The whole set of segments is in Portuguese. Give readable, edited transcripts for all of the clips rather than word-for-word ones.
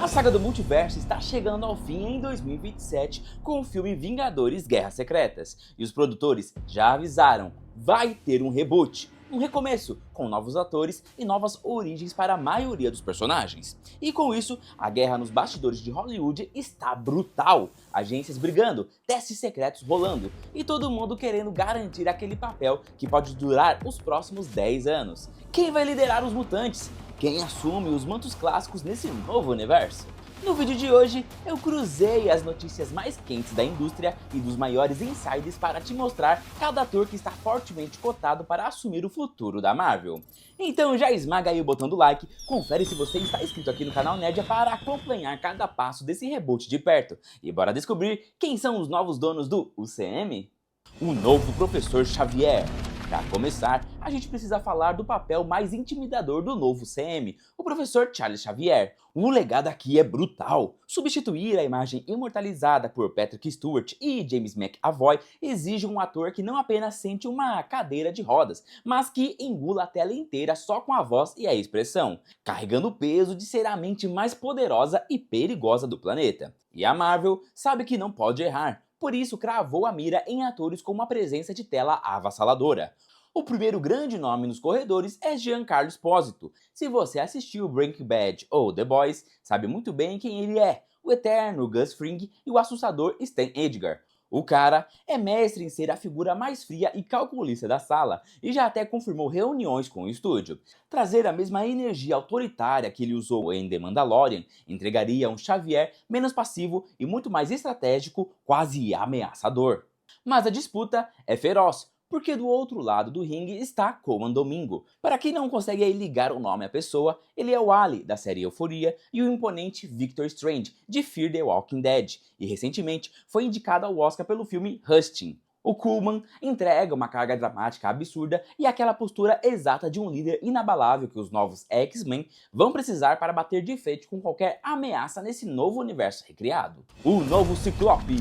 A saga do multiverso está chegando ao fim em 2027 com o filme Vingadores Guerras Secretas, e os produtores já avisaram, vai ter um reboot, um recomeço, com novos atores e novas origens para a maioria dos personagens. E com isso, a guerra nos bastidores de Hollywood está brutal, agências brigando, testes secretos rolando, e todo mundo querendo garantir aquele papel que pode durar os próximos 10 anos. Quem vai liderar os mutantes? Quem assume os mantos clássicos nesse novo universo? No vídeo de hoje, eu cruzei as notícias mais quentes da indústria e dos maiores insiders para te mostrar cada ator que está fortemente cotado para assumir o futuro da Marvel. Então já esmaga aí o botão do like, confere se você está inscrito aqui no canal Nédia para acompanhar cada passo desse reboot de perto. E bora descobrir quem são os novos donos do UCM? O novo Professor Xavier. Para começar, a gente precisa falar do papel mais intimidador do novo CM, o Professor Charles Xavier. O legado aqui é brutal. Substituir a imagem imortalizada por Patrick Stewart e James McAvoy exige um ator que não apenas sente uma cadeira de rodas, mas que engula a tela inteira só com a voz e a expressão, carregando o peso de ser a mente mais poderosa e perigosa do planeta. E a Marvel sabe que não pode errar. Por isso, cravou a mira em atores com uma presença de tela avassaladora. O primeiro grande nome nos corredores é Giancarlo Esposito. Se você assistiu Breaking Bad ou The Boys, sabe muito bem quem ele é, o eterno Gus Fring e o assustador Stan Edgar. O cara é mestre em ser a figura mais fria e calculista da sala e já até confirmou reuniões com o estúdio. Trazer a mesma energia autoritária que ele usou em The Mandalorian entregaria um Xavier menos passivo e muito mais estratégico, quase ameaçador. Mas a disputa é feroz, porque do outro lado do ringue está Colman Domingo. Para quem não consegue aí ligar o nome à pessoa, ele é o Ali da série Euphoria e o imponente Victor Strange de Fear the Walking Dead, e recentemente foi indicado ao Oscar pelo filme Hustin. O Colman entrega uma carga dramática absurda e aquela postura exata de um líder inabalável que os novos X-Men vão precisar para bater de frente com qualquer ameaça nesse novo universo recriado. O novo Ciclope!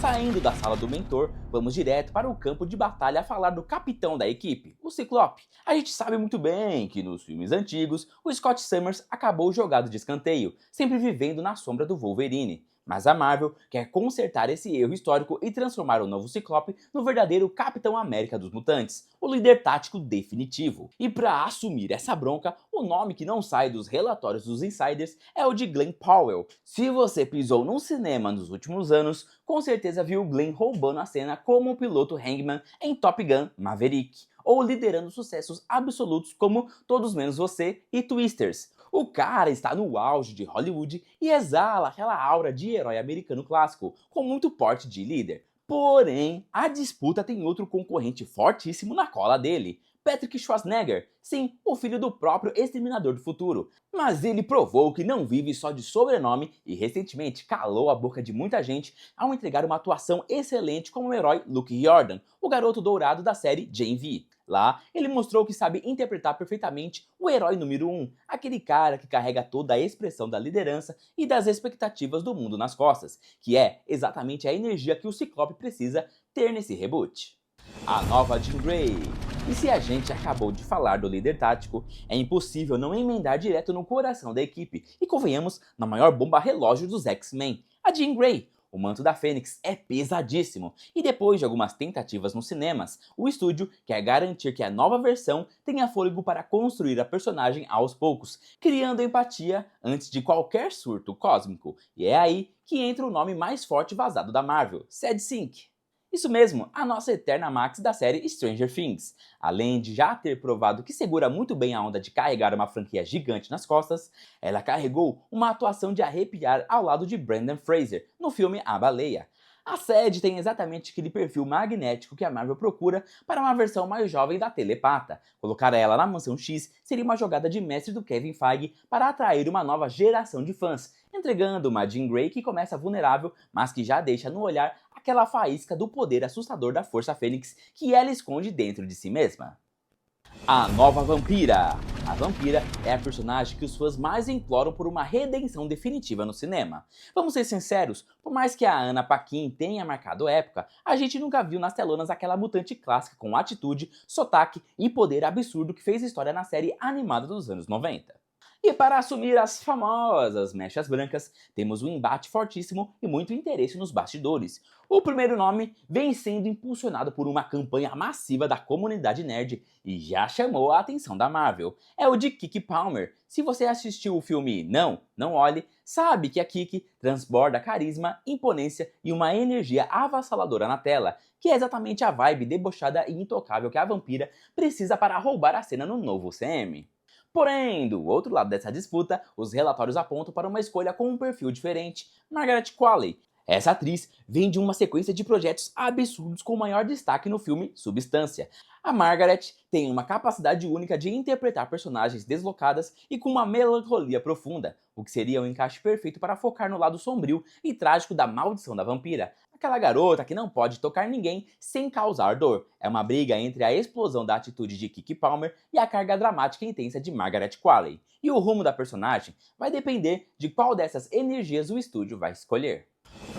Saindo da sala do mentor, vamos direto para o campo de batalha a falar do capitão da equipe, o Ciclope. A gente sabe muito bem que nos filmes antigos, o Scott Summers acabou jogado de escanteio, sempre vivendo na sombra do Wolverine. Mas a Marvel quer consertar esse erro histórico e transformar o novo Ciclope no verdadeiro Capitão América dos Mutantes, o líder tático definitivo. E para assumir essa bronca, o nome que não sai dos relatórios dos insiders é o de Glenn Powell. Se você pisou num cinema nos últimos anos, com certeza viu Glenn roubando a cena como o piloto Hangman em Top Gun Maverick, ou liderando sucessos absolutos como Todos Menos Você e Twisters. O cara está no auge de Hollywood e exala aquela aura de herói americano clássico, com muito porte de líder. Porém, a disputa tem outro concorrente fortíssimo na cola dele, Patrick Schwarzenegger, sim, o filho do próprio Exterminador do Futuro. Mas ele provou que não vive só de sobrenome e recentemente calou a boca de muita gente ao entregar uma atuação excelente como o herói Luke Jordan, o garoto dourado da série Gen V. Lá, ele mostrou que sabe interpretar perfeitamente o herói número 1, aquele cara que carrega toda a expressão da liderança e das expectativas do mundo nas costas, que é exatamente a energia que o Ciclope precisa ter nesse reboot. A nova Jean Grey. E se a gente acabou de falar do líder tático, é impossível não emendar direto no coração da equipe, e convenhamos, na maior bomba relógio dos X-Men, a Jean Grey. O manto da Fênix é pesadíssimo, e depois de algumas tentativas nos cinemas, o estúdio quer garantir que a nova versão tenha fôlego para construir a personagem aos poucos, criando empatia antes de qualquer surto cósmico. E é aí que entra o nome mais forte vazado da Marvel, Sad Sync. Isso mesmo, a nossa eterna Max da série Stranger Things. Além de já ter provado que segura muito bem a onda de carregar uma franquia gigante nas costas, ela carregou uma atuação de arrepiar ao lado de Brendan Fraser no filme A Baleia. A Sad tem exatamente aquele perfil magnético que a Marvel procura para uma versão mais jovem da telepata. Colocar ela na Mansão X seria uma jogada de mestre do Kevin Feige para atrair uma nova geração de fãs, entregando uma Jean Grey que começa vulnerável, mas que já deixa no olhar aquela faísca do poder assustador da Força Fênix que ela esconde dentro de si mesma. A nova Vampira. A Vampira é a personagem que os fãs mais imploram por uma redenção definitiva no cinema. Vamos ser sinceros, por mais que a Anna Paquin tenha marcado época, a gente nunca viu nas telonas aquela mutante clássica com atitude, sotaque e poder absurdo que fez história na série animada dos anos 90. E para assumir as famosas mechas brancas, temos um embate fortíssimo e muito interesse nos bastidores. O primeiro nome vem sendo impulsionado por uma campanha massiva da comunidade nerd e já chamou a atenção da Marvel. É o de Keke Palmer. Se você assistiu o filme Não Olhe, sabe que a Keke transborda carisma, imponência e uma energia avassaladora na tela, que é exatamente a vibe debochada e intocável que a vampira precisa para roubar a cena no novo CM. Porém, do outro lado dessa disputa, os relatórios apontam para uma escolha com um perfil diferente, Margaret Qualley. Essa atriz vem de uma sequência de projetos absurdos com maior destaque no filme Substância. A Margaret tem uma capacidade única de interpretar personagens deslocadas e com uma melancolia profunda, o que seria um encaixe perfeito para focar no lado sombrio e trágico da maldição da vampira. Aquela garota que não pode tocar ninguém sem causar dor. É uma briga entre a explosão da atitude de Keke Palmer e a carga dramática e intensa de Margaret Qualley. E o rumo da personagem vai depender de qual dessas energias o estúdio vai escolher.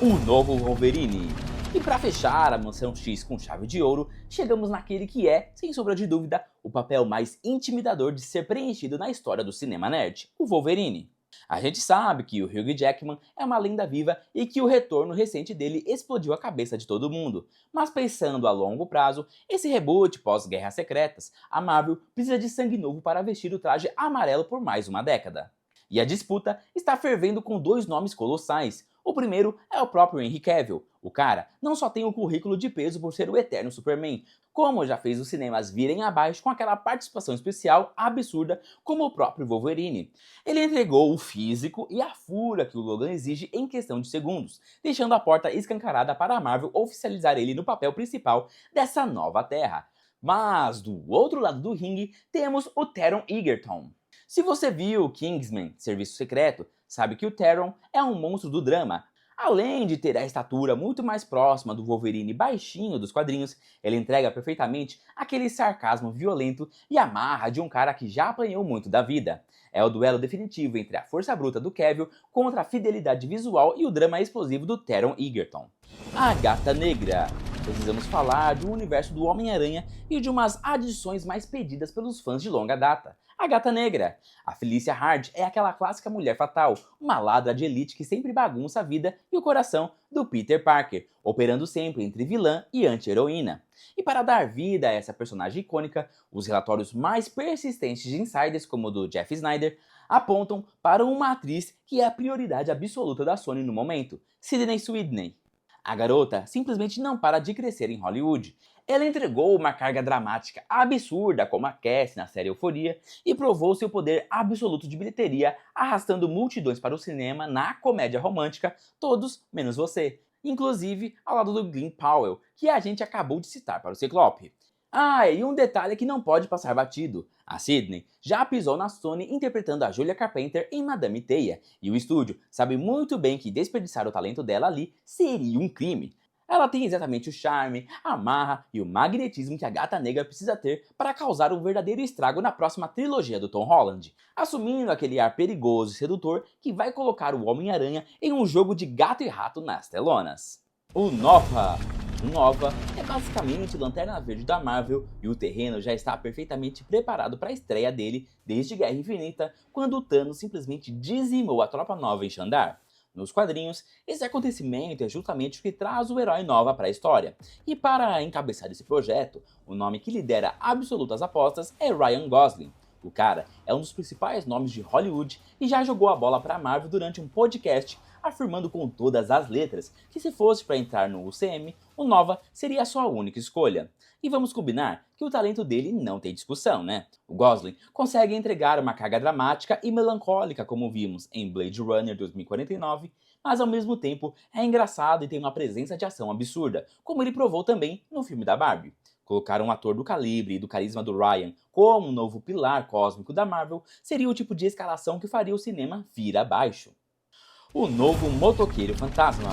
O novo Wolverine. E para fechar a Mansão X com chave de ouro, chegamos naquele que é, sem sombra de dúvida, o papel mais intimidador de ser preenchido na história do cinema nerd, o Wolverine. A gente sabe que o Hugh Jackman é uma lenda viva e que o retorno recente dele explodiu a cabeça de todo mundo. Mas pensando a longo prazo, esse reboot pós-Guerras Secretas, a Marvel precisa de sangue novo para vestir o traje amarelo por mais uma década. E a disputa está fervendo com dois nomes colossais. O primeiro é o próprio Henry Cavill. O cara não só tem um currículo de peso por ser o eterno Superman, como já fez os cinemas virem abaixo com aquela participação especial absurda como o próprio Wolverine. Ele entregou o físico e a fúria que o Logan exige em questão de segundos, deixando a porta escancarada para a Marvel oficializar ele no papel principal dessa nova Terra. Mas do outro lado do ringue temos o Taron Egerton. Se você viu Kingsman, Serviço Secreto, sabe que o Taron é um monstro do drama. Além de ter a estatura muito mais próxima do Wolverine baixinho dos quadrinhos, ele entrega perfeitamente aquele sarcasmo violento e a marra de um cara que já apanhou muito da vida. É o duelo definitivo entre a força bruta do Cavill contra a fidelidade visual e o drama explosivo do Taron Egerton. A Gata Negra. Precisamos falar do universo do Homem-Aranha e de umas adições mais pedidas pelos fãs de longa data. A Gata Negra. A Felicia Hardy é aquela clássica mulher fatal, uma ladra de elite que sempre bagunça a vida e o coração do Peter Parker, operando sempre entre vilã e anti-heroína. E para dar vida a essa personagem icônica, os relatórios mais persistentes de insiders, como o do Jeff Snyder, apontam para uma atriz que é a prioridade absoluta da Sony no momento, Sydney Sweeney. A garota simplesmente não para de crescer em Hollywood. Ela entregou uma carga dramática absurda como a Cassie na série Euphoria e provou seu poder absoluto de bilheteria, arrastando multidões para o cinema na comédia romântica Todos Menos Você, inclusive ao lado do Glen Powell, que a gente acabou de citar para o Ciclope. Ah, e um detalhe que não pode passar batido. A Sydney já pisou na Sony interpretando a Julia Carpenter em Madame Teia, e o estúdio sabe muito bem que desperdiçar o talento dela ali seria um crime. Ela tem exatamente o charme, a marra e o magnetismo que a Gata Negra precisa ter para causar um verdadeiro estrago na próxima trilogia do Tom Holland, assumindo aquele ar perigoso e sedutor que vai colocar o Homem-Aranha em um jogo de gato e rato nas telonas. O Nova é basicamente o Lanterna Verde da Marvel e o terreno já está perfeitamente preparado para a estreia dele desde Guerra Infinita, quando o Thanos simplesmente dizimou a Tropa Nova em Xandar. Nos quadrinhos, esse acontecimento é justamente o que traz o herói Nova para a história. E para encabeçar esse projeto, o nome que lidera absolutas apostas é Ryan Gosling. O cara é um dos principais nomes de Hollywood e já jogou a bola para a Marvel durante um podcast, afirmando com todas as letras que se fosse para entrar no UCM, o Nova seria a sua única escolha. E vamos combinar que o talento dele não tem discussão, né? O Gosling consegue entregar uma carga dramática e melancólica como vimos em Blade Runner 2049, mas ao mesmo tempo é engraçado e tem uma presença de ação absurda, como ele provou também no filme da Barbie. Colocar um ator do calibre e do carisma do Ryan como um novo pilar cósmico da Marvel seria o tipo de escalação que faria o cinema vir abaixo. O novo Motoqueiro Fantasma.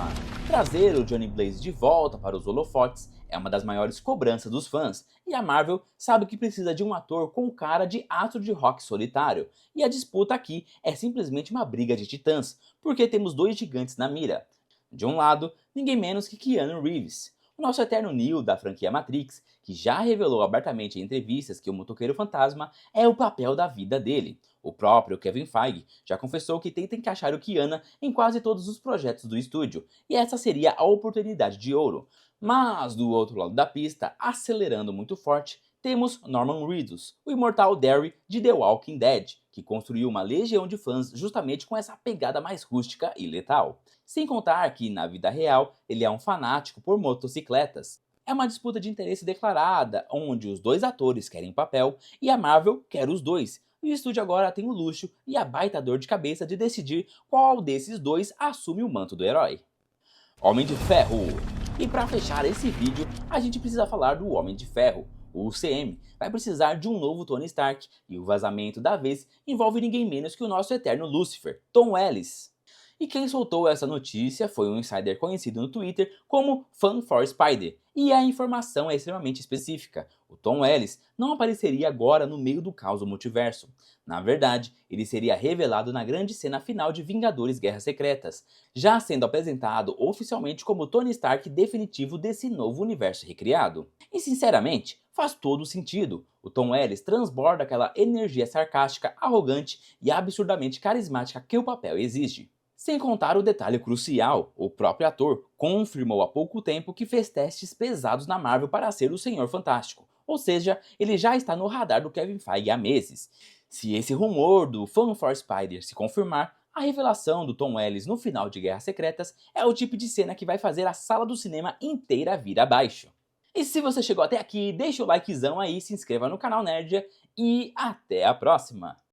Trazer o Johnny Blaze de volta para os holofotes é uma das maiores cobranças dos fãs, e a Marvel sabe que precisa de um ator com cara de astro de rock solitário, e a disputa aqui é simplesmente uma briga de titãs, porque temos dois gigantes na mira. De um lado, ninguém menos que Keanu Reeves, o nosso eterno Neo da franquia Matrix, que já revelou abertamente em entrevistas que o Motoqueiro Fantasma é o papel da vida dele. O próprio Kevin Feige já confessou que tenta encaixar o Kiana em quase todos os projetos do estúdio, e essa seria a oportunidade de ouro. Mas do outro lado da pista, acelerando muito forte, temos Norman Reedus, o imortal Derry de The Walking Dead, que construiu uma legião de fãs justamente com essa pegada mais rústica e letal. Sem contar que, na vida real, ele é um fanático por motocicletas. É uma disputa de interesse declarada, onde os dois atores querem papel e a Marvel quer os dois. E o estúdio agora tem o luxo e a baita dor de cabeça de decidir qual desses dois assume o manto do herói. Homem de Ferro. E para fechar esse vídeo, a gente precisa falar do Homem de Ferro. O UCM vai precisar de um novo Tony Stark, e o vazamento da vez envolve ninguém menos que o nosso eterno Lucifer, Tom Ellis. E quem soltou essa notícia foi um insider conhecido no Twitter como Fan4Spider, e a informação é extremamente específica. O Tom Ellis não apareceria agora no meio do caos do multiverso. Na verdade, ele seria revelado na grande cena final de Vingadores Guerras Secretas, já sendo apresentado oficialmente como Tony Stark definitivo desse novo universo recriado. E sinceramente, faz todo sentido. O Tom Ellis transborda aquela energia sarcástica, arrogante e absurdamente carismática que o papel exige. Sem contar o detalhe crucial, o próprio ator confirmou há pouco tempo que fez testes pesados na Marvel para ser o Senhor Fantástico, ou seja, ele já está no radar do Kevin Feige há meses. Se esse rumor do Fan4Spider se confirmar, a revelação do Tom Ellis no final de Guerras Secretas é o tipo de cena que vai fazer a sala do cinema inteira vir abaixo. E se você chegou até aqui, deixa o likezão aí, se inscreva no canal Nerdia e até a próxima!